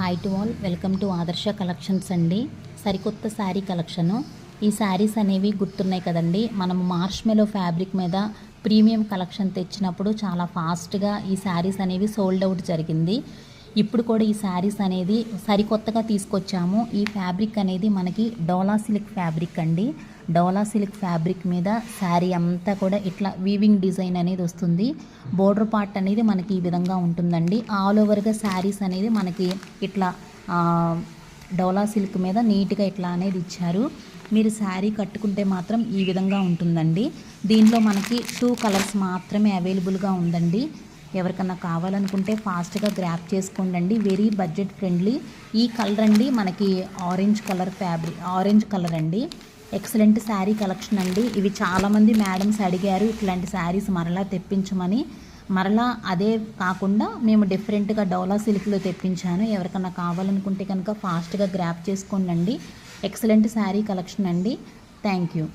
Hi to all, welcome to ఆదర్శ collections అండి. సరికొత్త శారీ కలెక్షను. ఈ శారీస్ అనేవి గుర్తున్నాయి కదండి. మనం మార్ష్మెలో ఫ్యాబ్రిక్ మీద ప్రీమియం కలెక్షన్ తెచ్చినప్పుడు చాలా ఫాస్ట్గా ఈ శారీస్ అనేవి సోల్డ్ అవుట్ జరిగింది. ఇప్పుడు కూడా ఈ శారీస్ అనేది సరికొత్తగా తీసుకొచ్చాము. ఈ ఫ్యాబ్రిక్ అనేది మనకి డోలా సిల్క్ ఫ్యాబ్రిక్ అండి. డోలా సిల్క్ ఫ్యాబ్రిక్ మీద శారీ అంతా కూడా ఇట్లా వీవింగ్ డిజైన్ అనేది వస్తుంది. బోర్డర్ పార్ట్ అనేది మనకి ఈ విధంగా ఉంటుందండి. ఆల్ ఓవర్గా శారీస్ అనేది మనకి ఇట్లా డోలా సిల్క్ మీద నీట్గా ఇట్లా అనేది ఇచ్చారు. మీరు శారీ కట్టుకుంటే మాత్రం ఈ విధంగా ఉంటుందండి. దీనిలో మనకి 2 కలర్స్ మాత్రమే అవైలబుల్గా ఉందండి. ఎవరికన్నా కావాలనుకుంటే ఫాస్ట్గా గ్రాప్ చేసుకోండి. Very budget friendly. ఈ కలర్ అండి మనకి ఆరెంజ్ కలర్ అండి. ఎక్సలెంట్ శారీ కలెక్షన్ అండి. ఇవి చాలామంది మేడమ్స్ అడిగారు ఇట్లాంటి శారీస్ మరలా తెప్పించమని. మరలా అదే కాకుండా మేము డిఫరెంట్గా డోలా సిల్క్లో తెప్పించాను. ఎవరికన్నా కావాలనుకుంటే కనుక ఫాస్ట్గా గ్రాప్ చేసుకోండి. ఎక్సలెంట్ శారీ కలెక్షన్ అండి. Thank you.